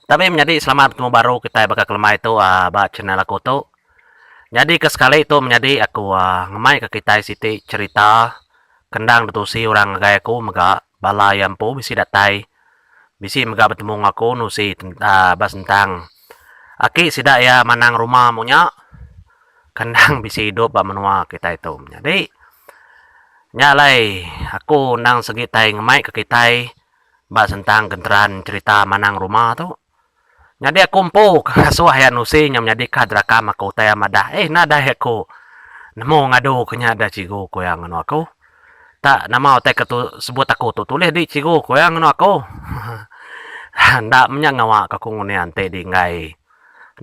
Tapi menjadi selamat ketemu baru kita bakal kelemah itu ba channel aku tu. Jadi ke sekali itu menjadi aku ngemai ke kita siti cerita kendang detusi orang gaya aku mega bala yang po bisi datai bisi mega bertemu aku nusi bas tentang aki sida ya manang rumah munya kendang bisi hidup ba menua kita itu. Jadi nyalai aku nang segi tai ngemai ke kita ba tentang genteran cerita manang rumah tu. Jadi aku mpo kasuah ya nusi nyam jadi kadrakam aku taya madah. Nada aku. Namo ngado kenya ada cigo ko yang anu aku. Tak nama otek ketu sebut aku tu tulis di cigo ko yang anu aku. Ndak menya ngawa ka kung ni ante di ngai.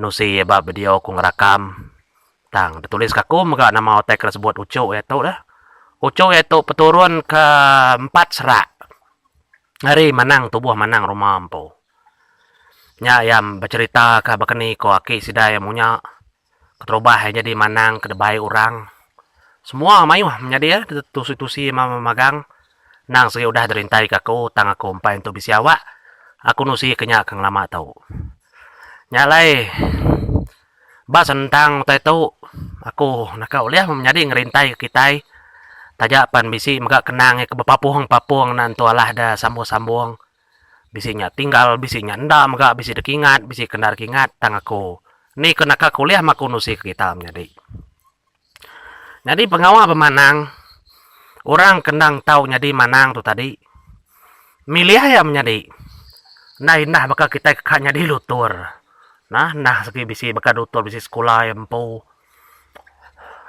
Nusi ba video ku ngerakam. Tang ditulis kaku mga nama otek sebut ucu ya tu dah. Ucu ya tu peturun ke 4 serak. Hari manang tubuh manang rumah ampo. Nya yang bercerita ke bakani ko aki sidaya munya keterubah jadi manang kedebai orang semua mayu menjadi ya tusi-tusi magang nang segi udah derintai kaku tang aku umpai untuk bisi awak aku nusi kenya kang lama tau nyalai bas tentang tu aku nakau liah menjadi ngerintai kita tajapan bisi mega kenang ke papuang nantu alah dah sambung-sambung bisinya tinggal bisinya ndak mega bisi dekingat bisi kendar kingat tang aku ni kena ka kuliah maku nusi kita jadi pengawa pemanang orang kendang tahu jadi manang tu tadi milih ya menjadi nah bakal kita kakaknya di lutur nah segi bisi bakal lutur bisi sekolah empo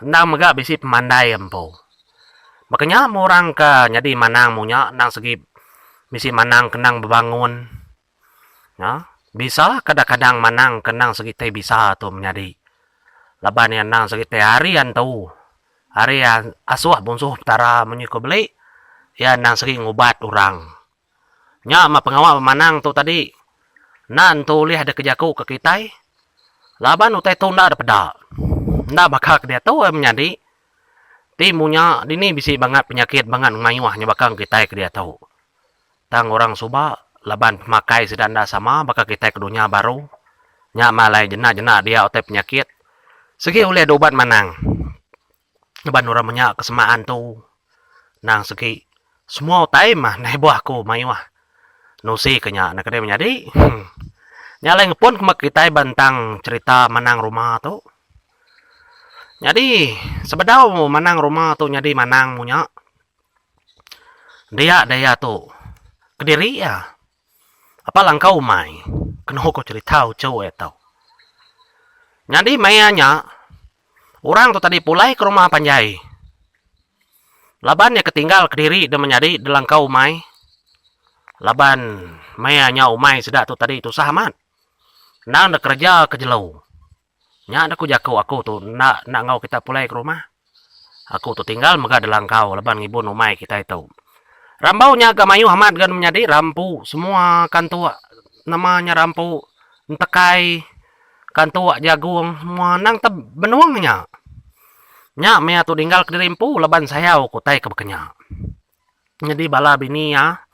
nah mega bisi pemandai empo makanya orang ke jadi manang munya nang segi bisi manang kenang bebangun bisa kadang-kadang manang kenang segitu bisa tu menjadi laban yang nang segitu harian tu harian asuh bungsuh tara menyuko beli ya nang segi ngubat orang nya ma pengawal manang tu tadi nan tu lihat ada kejaku ke kita laban utai tu ndak ada peda ndak bakal dia tu menjadi timunya dini bisi banget penyakit banget ngayuahnya bakal kita ke dia tahu tang orang suba laban pemakai sedanda sama bakal kita ke dunia baru nya malai jena dia otai penyakit segi oleh obat manang laban orang menyak kesemaan tu nang segi semua otai mah nah buah aku mayuah nusi kenya nak dia menjadi nyalai ngepun kemak kita bantang cerita manang rumah tu jadi sebedau manang rumah tu jadi manang munya dia tu Kediri ya. Apa langkau mai? Kena ko cerita ucau etau. Jadi mayanya orang tu tadi pulai ke rumah Panjai. Laban ya ketinggal Kediri dan menjadi delangkau mai. Laban mayanya umai sedak tu tadi tu sahamat. Nang dak kerja ke Jelau. Nya dak ku jakau aku tu nak ngau kita pulai ke rumah. Aku tu tinggal mega delangkau laban ngibun umai kita itu. Rambau nya gamayu Ahmad gan menjadi rampu semua kantu namanya rampu entekai kantu jagung semua nang teb benuangnya nya mea tu tinggal ke rimpu laban sayau kutai ke bekenya jadi bala bini ya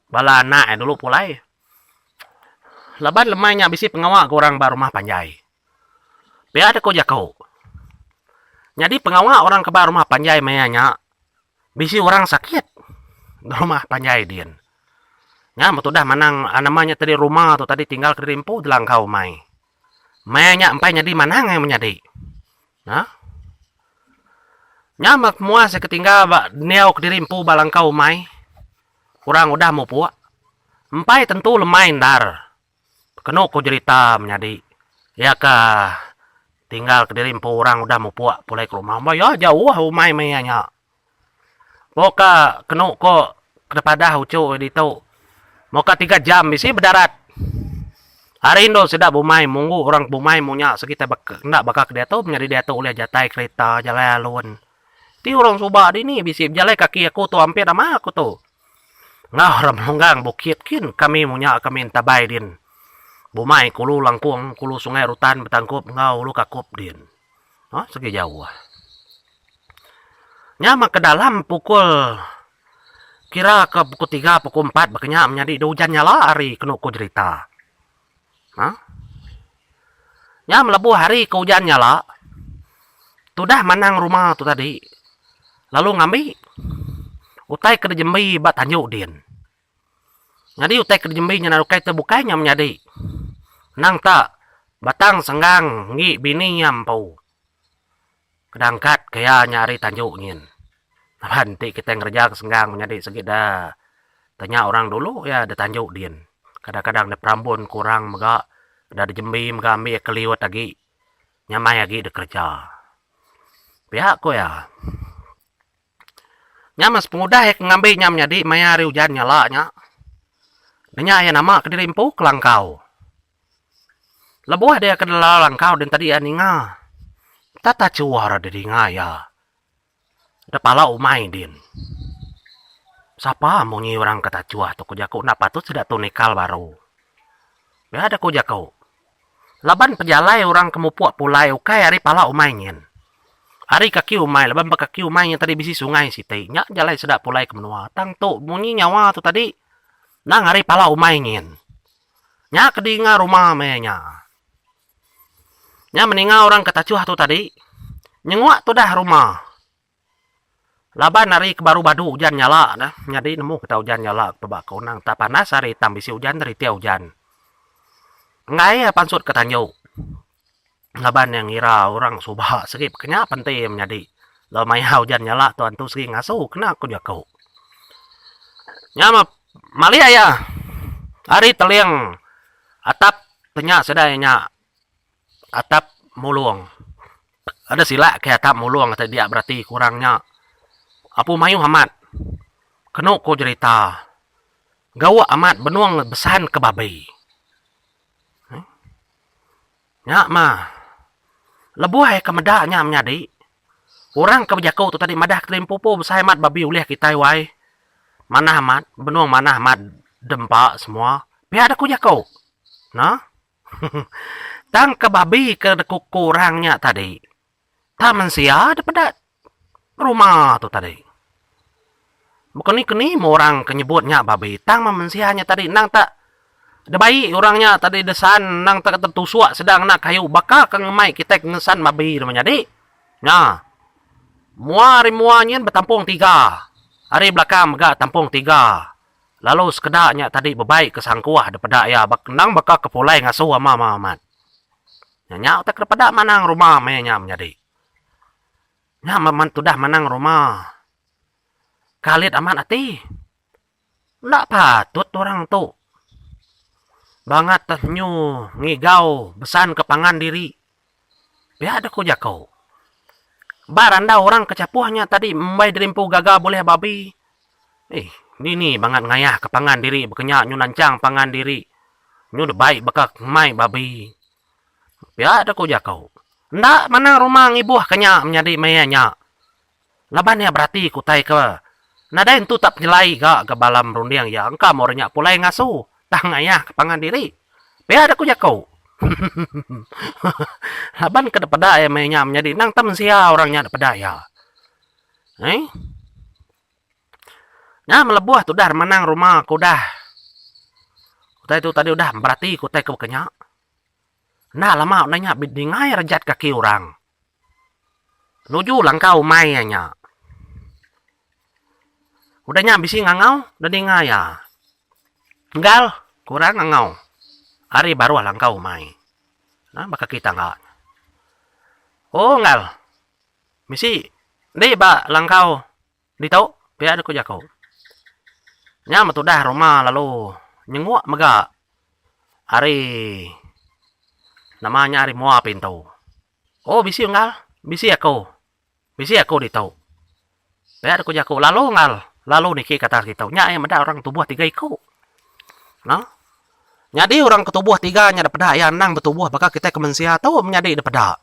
bala anak dulu pulai laban lemahnya bisi pengawak orang baru rumah Panjai pia ada ko jakau jadi pengawak orang ke rumah Panjai meanya bisi orang sakit rumah Panjai dian. Ya, betul dah manang namanya tadi rumah tu tadi tinggal ke rimpu delangkau mai. Mayanya empai jadi manang yang menjadi. Nyamak mua saya ketinggal neau ke rimpu balangkau mai. Kurang udah mau puak. Empai tentu lemai ndar. Kena ko cerita menjadi. Ya kah tinggal ke rimpu orang udah mau puak pulai ke rumah. Ya jauh umai mayanya. Moka kena ko kepada ucu di tu. Moka 3 jam bisi berdarat. Hari Indo sudah bumai munggu orang bumai munya sekitar ndak bakal dia tu menjadi dia tu oleh jatai kereta jalan alun. Ti orang Subah ini bisi jalan kaki aku tu hampir sama aku tu. Ngah orang menggang bukit kin kami munya kami tabai din. Bumai kulu langkung kulu sungai rutan betangkup ngau lu kakup din. Segi jauh. Nyama ke dalam pukul kira ke pukul 3 pukul 4 makanya menjadi hujan nyala hari kena ku cerita Hah? Nya melebuh hari ke hujan nyala. Tu dah manang rumah tu tadi. Lalu ngambil utai ke jembi bat tanjuk din. Jadi utai ke jembi nya narukai terbukanya menjadi. Nang tak batang senggang ngi bini nyampau. Kedangkat kaya nyari tanjuk ngin. Nanti kita ngerja ke senggang menjadi segit dah. Tanya orang dulu ya ada tanjuk din. Kadang-kadang ada perambun kurang mega. Ada jembi mega ambil keliwat lagi. Nyamai lagi ada kerja. Pihak ko ya. Nyamas pengudah yang ngambil nyam jadi mayari hujan nyala nya. Nanya ya nama kedirimpu kelangkau. Lebuah dia kedala langkau dan tadi aninga. Tata cuara dari ngaya. Ada pala umay din. Siapa mau nyi orang kata cuah tu kujaku napa tu sudah tu nikal baru. Ya ada kujaku. Laban pejalai orang kemupuak pulai ukai hari pala umay nyen. Hari kaki umay laban kaki umay yang tadi bisi sungai siti. Nyak jalai sedap pulai kemenua. Tang tu bunyi nyawa tu tadi. Nang hari pala umay nyen. Nyak kedinga rumah menya. Nya meninga orang kata cuah tu tadi. Nyenguak tu dah rumah. Laban hari kebaru badu hujan nyala. Nah. Jadi nemu kita hujan nyala. Pebak kau nang tak panas hari tambisi hujan dari tiap hujan. Ngai ya pansut ketanjau. Laban yang ngira orang subah segip. Kenya penting menjadi. Lalu maya hujan nyala tuan tu segi ngasuh. Kena aku jakau. Nya mali ayah. Hari teliang. Atap tenya sedayanya. Atap mulung. Ada sila ke atap mulung kata dia berarti kurangnya. Apu mayu amat. Kena ko cerita. Gawa amat benuang besan ke babi. Nyak mah. Lebuh ke medaknya menjadi. Orang ke bejakau tu tadi madah kelim pupu besai amat babi ulih kita wai. Mana amat. Benuang mana amat dempak semua. Biar ada ku jakau. Nah. Tang ke babi ke kurangnya tadi. Taman sia daripada rumah tu tadi. Bukan ni orang kenyebutnya babi. Tang mamansianya tadi nang tak ada bayi orangnya tadi desan nang tak tertusuk sedang nak kayu bakal kengemai kita ngesan babi namanya di. Nah. Muanya bertampung 3. Hari belakang mega tampung 3. Lalu sekedaknya tadi bebaik kesangkuah daripada ya nang bakal kepulai ngasuh sama mamat. Nya tak daripada manang rumah mayanya menjadi. Nya maman tu dah manang rumah. Kalit aman hati. Ndak patut orang tu. Bangat nyu ngigau besan kepangan diri. Biar ada ku jakau. Baranda orang kecapuhnya tadi membai derimpu gagal boleh babi. Ini bangat ngayah kepangan diri. Bekenyak nyu nancang pangan diri. Nyu baik bakal mai babi. Biar ada ku jakau. Ndak manang rumah ngibuh kenyak menjadi mayanya. Laban ya berarti kutai ke. Nada itu tak penyelai ke balam rundiang ya. Engkau mau renyak pulai ngasuh. Tang ayah kepangan diri. Biar ada ku jakau. Laban ke depada ya mayanya menjadi. Nang tem sia orangnya depada ya. Nah melebuah tu dah menang rumah ku dah. Kutai tu tadi udah berarti kutai ke kenyak. Nah lama nanya bidingai rejat kaki orang. Nuju langkau mayanya. Udahnya bisi ngangau, udah dingaya. Enggal, kurang ngangau. Hari baru langkau mai. Nah, baka kita enggak. Oh, enggal. Bisi, di ba langkau. Dito, biar ada ku jakau. Nya matu dah rumah lalu nyenguk mega. Hari namanya hari mua pintu. Oh, bisi enggal. Bisi aku. Bisi aku dito. Biar aku jakau lalu enggal. Lalu niki kata kita, nya yang ada orang tubuh 3 iku. Nah. Jadi orang ketubuh 3 nya daripada yang nang bertubuh bakal kita kemensia tahu menjadi daripada.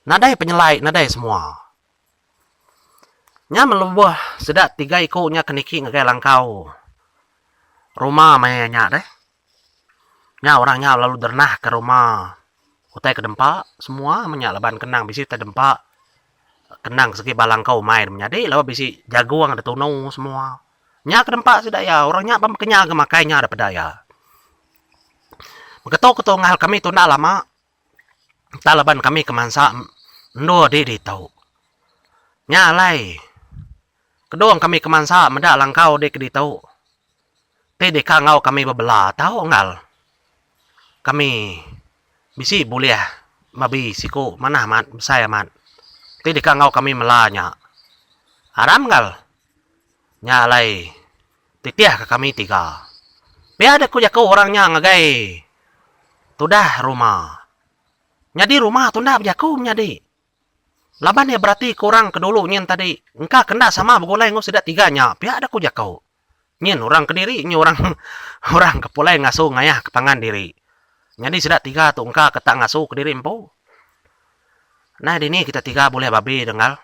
Nadai penyelai, nadai semua. Nya melubuh sedak 3 iku nya keniki ngagai langkau. Rumah mayanya deh. Nya orangnya lalu dernah ke rumah. Utai ke dempak semua menyalaban kenang bisi utai dempak. Kenang segi balang kau main menjadi lalu bisi jaguang ada tunau semua. Nya ke dempak sudah ya orangnya pemkenya ke makainya ada pedaya. Keto ngal kami tu nak lama. Talaban kami kemansa ndo di tau. Nyalai. Kedong kami kemansa mendak langkau di tau. Te de kangau kami bebelah tau ngal. Kami bisi boleh mabi siku mana mat saya mat. Te de kangau kami melanya. Aram ngal. Nyalai. Titiah ke kami tiga. Biar ada ku jago orangnya ngagai. Tudah rumah. Nyadi rumah tu ndak berjaku nyadi. Laban ya berarti kurang kedulu nyen tadi. Engkau kena sama begolai ngau sedak tiganya. Biar ada ku jakau. Nyen orang kediri, nyen orang kepulai ngasuh ngayah kepangan diri. Nyadi sedak tiga tu engkau ketak ngasuh kediri empu. Nah dini kita tiga boleh babi dengal.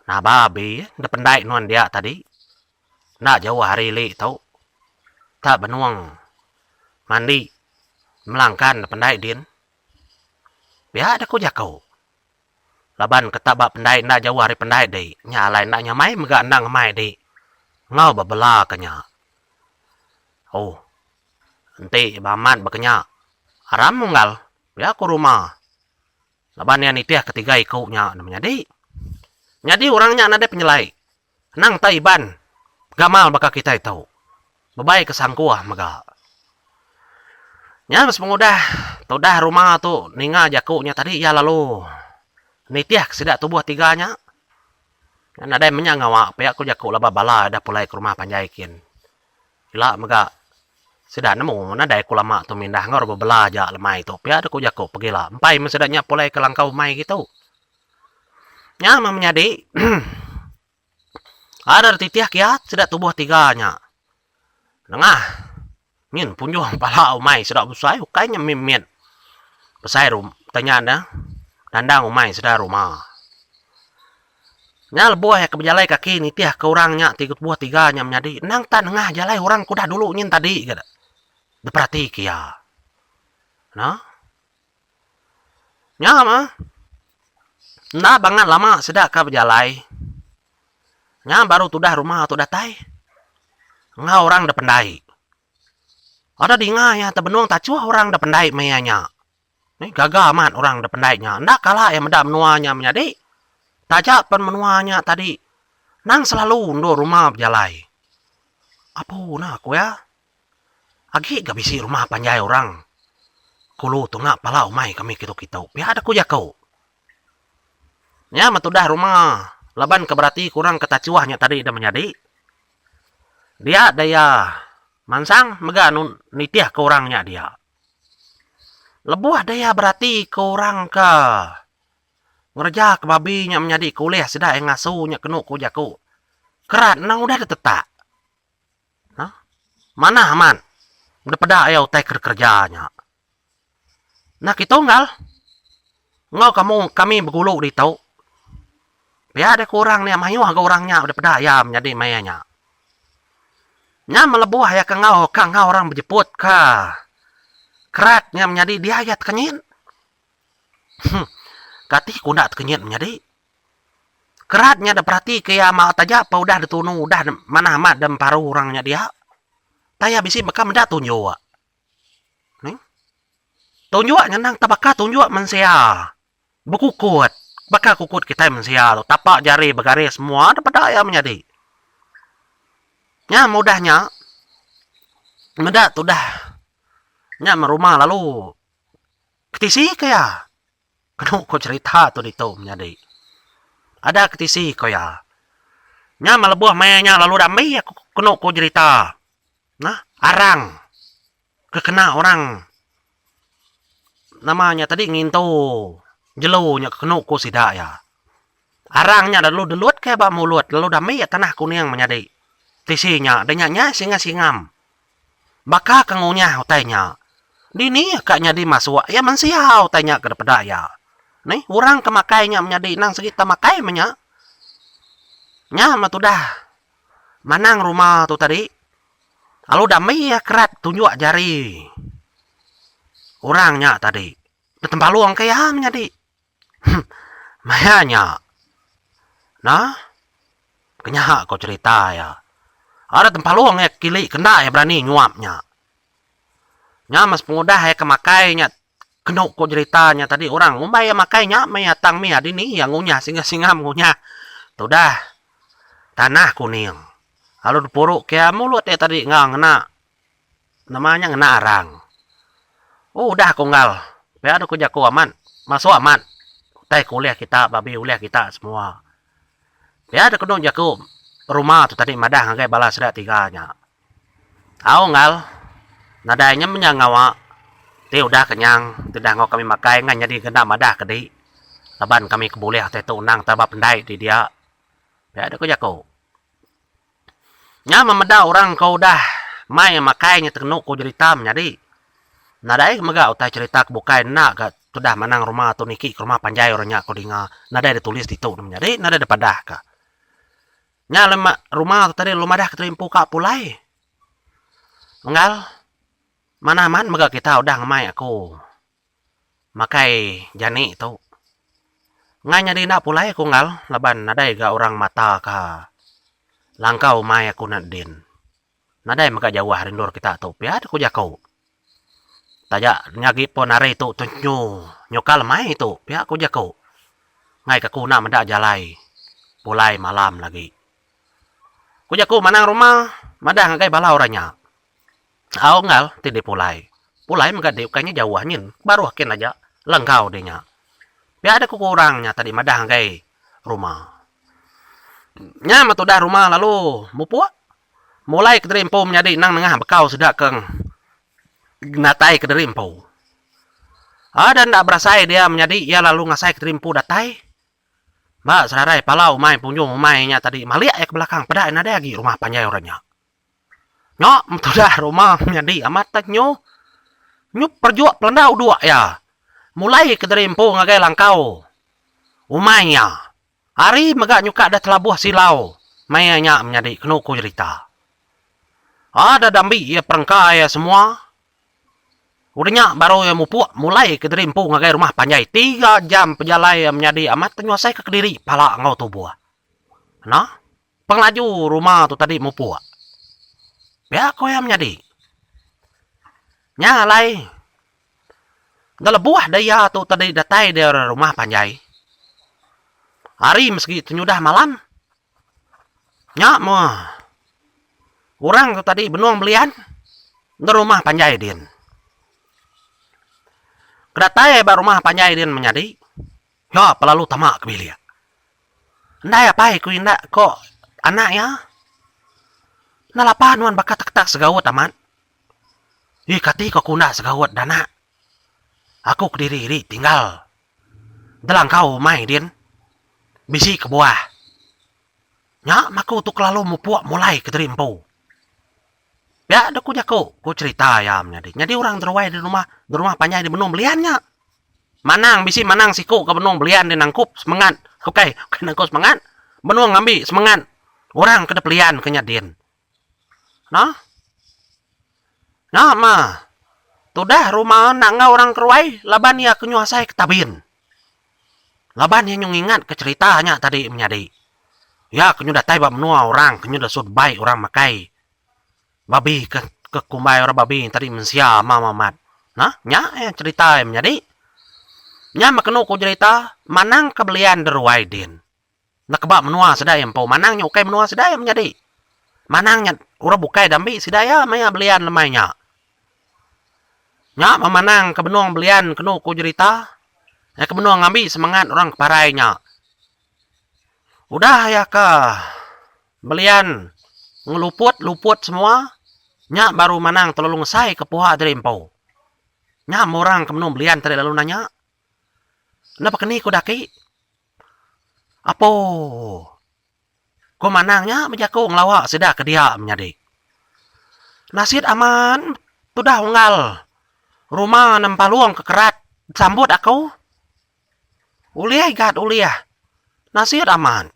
Nah babi, dah pendai nuan dia tadi. Ndak jauh hari li tau. Tak benuang. Mandi. Melangkan dah pendai din. Biar ada ku jakau. Laban ketabak pendai ndak jauh hari pendai deh. Nyalai nak nyamai megak nang mai deh. Ngau babela kenya. Oh. Enti baman bakenya. Aram mungal. Biar aku rumah. Laban yang itiah ketiga ikutnya namanya deh. Jadi orangnya nade penyelai. Nang taiban. Gamal baka kita tahu. Bebai kesangkuah megak. Nya mas pengudah. Tudah rumah tu ninga jakunya tadi ya lalu. Nitiah sedak tubuh tiganya. Yang ada menyak ngawak. Pihak ku jakuk laba bala dah pulai ke rumah panjaikin. Ila megak. Sedak nemu. Nada ku lama tu mindah ngor bebelah aja lemai tu. Pihak ada ku jakuk pergilah. Empai mesedaknya pulai ke langkau mai gitu. Nya menyadi. Ada titiah kiat sedak tubuh tiganya. Nengah. Min punjuh pala umai sedak busai. Ukainya mimin. Pesai tanya anda. Dandang umai sedar rumah. Nyal buah ya kebejalai kaki ni tiah ke orangnya tiga buah tiganya menjadi nang tan ngah jalai orang kuda dulu nyin tadi gitu. Deperhati kia. Nah. Nya mah. Nah bangan lama sedak ka bejalai. Nya baru tudah rumah tu datai. Ngah orang dah pendai. Ada di ngah ya tebenuang tak cuah orang dah pendai mayanya. Gagal amat orang dah pendainya. Ndak kalah yang mendak menuanya menjadi. Tajak pen menuanya tadi. Nang selalu ndo rumah berjalai. Apa nak aku ya? Agi gak bisi rumah panjai orang. Kulu tu nak pala umai kami kita-kita. Biar ada ku jakau. Ya matudah rumah. Laban keberati kurang ketacuahnya tadi dah menjadi. Dia daya mansang mega nitiah ke orangnya dia. Lebuah daya berarti ke orang ke. Ngerja ke babinya menjadi kuliah sedak yang ngasuhnya kenuk ku jaku. Kerat nang udah tetak. Nah, mana aman? Udah pada ayau teker kerjanya. Nah kita ngal. Ngau kami berguluk di tau. Biar ada kurang ni mayuh ke orangnya udah pada ayam jadi mayanya. Nya melebuah ya ke ngau orang berjeput ke. Keratnya menjadi dia ayat kenyit. Katih ku ndak kenyit menjadi. Keratnya ada perhati kaya mau taja apa udah ditunu udah mana amat dan paru orangnya dia. Taya bisi baka mendak tunjuk. Nih. Tunjuknya nang tabaka tunjuk mensia. Bekukut. Baka kukut kita mensia tu. Tapak jari begari semua ada pada ayam menjadi. Nya mudahnya. Mendak tu dah. Nya merumah lalu ketisi kaya kena ko cerita tu dito menjadi ada ketisi kaya nya malebuh mayanya lalu damai aku kena ko cerita nah arang kekena orang namanya tadi nginto jelunya kena ko sidak ya arangnya lalu delut kaya ba mulut lalu damai ya tanah kuning menjadi tisinya denyanya singa singam baka kengunya utainya dini kaknya di masuk ya mensiau tanya ke pedaya nih orang kemakainya menjadi nang segita makai menya nya matudah manang rumah tu tadi lalu damai ya kerat tunjuk jari orangnya tadi tempat luang kaya menjadi mayanya nah kenyaha kau cerita ya ada tempat luang ya kili kena ya berani nyuapnya Nya mas pengudah ya kemakainya kenok ko ceritanya tadi orang umay makainya mayatang mi adini yang ngunyah singa ngunyah. Tuh dah tanah kuning. Lalu puruk kaya mulut tadi ngena namanya ngena arang. Udah kunggal. Biar aku jago aman. Masuk aman. Tai kuliah kita, babi kuliah kita semua. Biar aku dong jago rumah tu tadi madah ngagai balas dah tiganya. Au ngal. Nadanya menyangawa. Ti udah kenyang. Tidak ngau kami makai ngan jadi kena madah kedi. Laban kami kebuliah tetu nang tabap pendai di dia. Biar aku jago. Nya memeda orang kau dah mai makainya tenuk ko cerita menjadi nadai maga utai cerita bukai nak ga sudah manang rumah tu niki ke rumah panjai orangnya ko dinga nadai ditulis di tu menjadi nadai depadah ka nya lema rumah tu tadi lumadah keterimpu ka pulai engal mana man maga kita udah ngamai aku makai jani tu nganya di nak pulai aku ngal laban nadai ga orang mata ka langkau mai aku nak din. Nadai maka jauh rindur kita tu. Piat aku jakau. Tajak nyagi pon hari tu tunyu. Nyokal mai tu. Piat aku jakau. Ngai ke kuna mendak jalai. Pulai malam lagi. Aku jakau manang rumah. Madah ngagai bala orangnya. Au ngal tidi pulai. Pulai maka diukanya jauh nyin. Baru hakin aja. Langkau dinya. Piat aku kurangnya tadi madah ngagai rumah. Nya matu dah rumah lalu mupua mulai kederimpo menjadi nang nengah bekau sedak keng natai kederimpo ada ndak berasai dia menjadi ia lalu ngasai kederimpo datai mbak serarai palau mai punjung mainnya tadi maliak ya ke belakang pada ada lagi rumah panjai orangnya nyok matu dah rumah menjadi amat tak nyu perjuak pelendau dua ya mulai kederimpo ngagai langkau umainya hari megak nyuka ada telabuh silau. Mayanya menjadi kenuku cerita. Ada dambi ya perengka ya semua. Udahnya baru ya mupuk mulai ke derimpu ngagai rumah panjai. 3 jam pejalai ya menjadi amat tenyuasai ke kediri. Pala ngau tubuh. Nah, penglaju rumah tu tadi mupuk. Ya kau yang menjadi. Nyalai. Dalam buah daya tu tadi datai dari rumah panjai. Hari meski tenyudah malam. Nyak mah. Orang tu tadi benuang belian. Di rumah panjai din. Kedatai ba rumah panjai din menjadi. Ya pelalu tamak kebilia. Ndai apa ku indak kok anaknya. Nalapan wan bakat tak segawat aman. Kati kok kuna segawat dana. Aku kediri tinggal. Dalang kau mai din. Bisi ke buah. Nya maku tu kelalu mupuk mulai ke terimpu. Ya ada ku jako, ku cerita ya menjadi. Jadi orang terwai di rumah panjai di benung beliannya. Manang bisi manang siku ke benung belian di nangkup semangat. Oke, nangkup semangat. Benung ngambil semangat. Orang ke belian kenyadin. Nah mah. Tudah rumah nangga orang terwai laban ya kenyuasai ketabin. Laban yang ingat ke ceritanya tadi menjadi. Ya, kenyu datai bab menua orang, kenyu dah sud baik orang makai. Babi ke kumbai orang babi tadi mensia mamat. Nah, nya cerita menjadi. Nya makenu ku cerita manang kebelian deruai din. Nak kebab menua sedaya empau manangnya ukai menua sedaya menjadi. Manangnya orang bukai dambi sedaya maya belian lemainya. Nya memanang kebenuang belian kenu ku cerita. Ya kebenuang ngambil semangat orang keparainya. Udah ya kah. Belian. Ngeluput semua. Nya baru manang terlalu ngesai ke puha dari empau. Nya orang kebenuang belian tadi lalu nanya. Kenapa keni ku daki? Apo? Ku manangnya menjaku ngelawak sedak ke dia menjadi. Nasid aman. Tudah unggal. Rumah nempaluang kekerat. Sambut aku. Uliah ikat uliah. Nasir aman.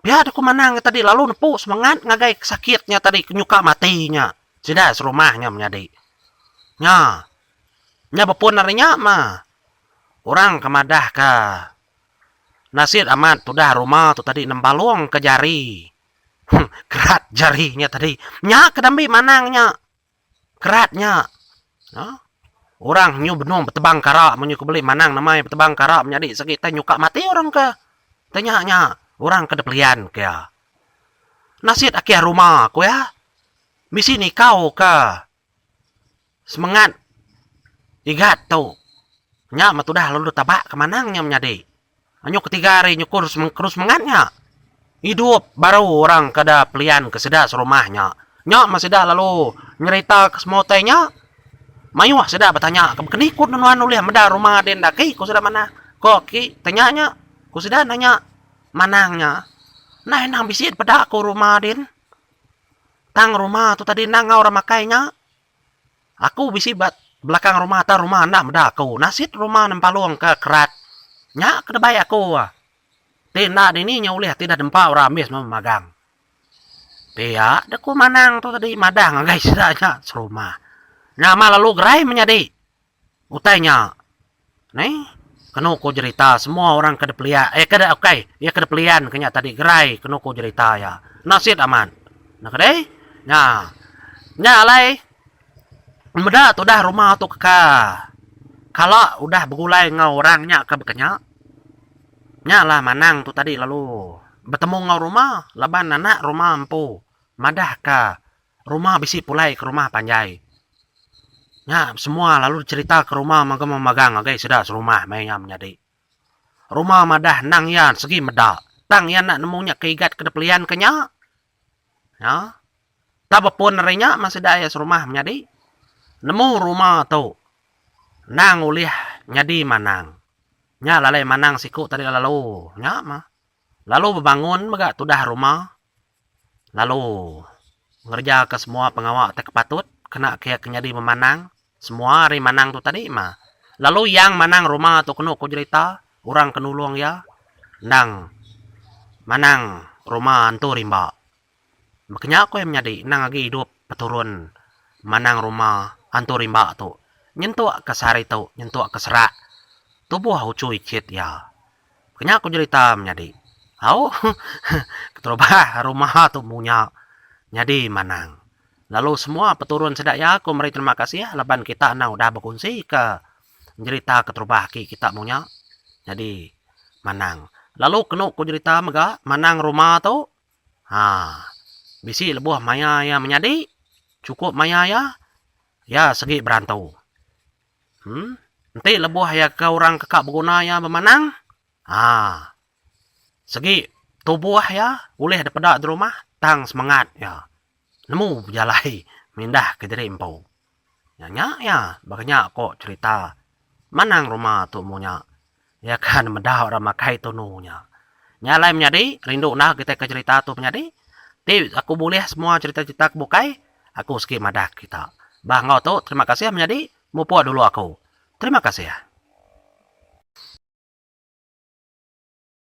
Biar aku menang tadi lalu nepu semangat ngagai sakitnya tadi kenyuka matinya. Sudah serumahnya menjadi. Nya bepun narinya mah. Orang kemadah ka. Nasir amat sudah rumah tu tadi nempalung ke jari. Kerat jarinya tadi. Nya kedambi manangnya. Keratnya. Ya. Orang nyu benung betebang kara menyu kebeli manang namanya betebang kara menjadi sekitar nyuka mati orang ke. Tanya orang ke depelian kaya. Nasit akia rumah aku ya. Misi ni kau ke. Semangat. Igat tu. Nya matudah lalu tabak ke manangnya menjadi. Anyu ketiga hari nyukur kerus mengatnya. Hidup baru orang kada pelian ke sedas rumahnya. Nya masih dah lalu nyerita ke semua tanya. Mayu sudah bertanya ke kenikut nuan ulih meda rumah den daki ku sudah mana kok ki tanyanya ku sudah nanya manangnya nah nang bisit pada aku rumah den tang rumah tu tadi nang orang makainya aku bisi bat belakang rumah ta rumah nak meda aku nasit rumah nempaluang ke kerat nya kada baik aku tidak ini nya ulih tidak dempa orang mis memagang dia deku manang tu tadi madang guys nya serumah nama lalu gerai menjadi utainya nih kena ko cerita semua orang kada pelian kada okay ya kada pelian kenya tadi gerai kena ko cerita ya nasit aman nah kadai nya alai meda tu dah rumah tu ka kalau udah begulai ngau orangnya ke bekenya nya lah manang tu tadi lalu bertemu ngau rumah laban anak rumah empu madah ka rumah bisi pulai ke rumah panjai. Ya, semua lalu cerita ke rumah magang guys sudah serumah mainnya menjadi. Rumah madah nang yan segi meda. Tang yan nak nemunya keigat kedepelian kenya. Ya. Tapapun narinya masih daya serumah menjadi. Nemu rumah tu. Nang ulih nyadi manang. Nya lalai manang siku tadi lalu. Nya mah. Lalu berbangun megak tudah rumah. Lalu ngerja ke semua pengawak tek patut. Kena kaya kenyadi memanang. Semua hari manang tu tadi mah. Lalu yang manang rumah tu kena ko cerita. Orang kenulung ya. Nang. Manang rumah antu rimba. Makanya aku yang menjadi. Nang lagi hidup peturun. Manang rumah antu rimba tu. Nyentuh ke sari tu. Nyentuh ke serak. Tubuh ucu icit ya. Makanya aku cerita menjadi. Au. Keterubah rumah tu punya. Jadi manang. Lalu semua peturun sedak ya aku meri terima kasih ya laban kita nah udah berkongsi ke cerita keterubah kita punya. Jadi manang. Lalu kena ku cerita mega manang rumah tu. Bisi lebuh maya ya menjadi cukup maya ya. Ya segi berantau. Nanti lebuh ya ke orang kekak berguna ya memanang. Segi tubuh ya boleh daripada di rumah tang semangat ya. Nemu jalai mindah ke diri empau. Ya, makanya kok cerita manang rumah tu munya. Ya kan medah orang makai tu nunya. Nyalai menjadi rindu nah kita ke cerita tu menjadi. Ti aku boleh semua cerita-cerita kebukai. Aku skip madah kita. Bah ngau tu terima kasih menjadi. Mupo dulu aku. Terima kasih ya.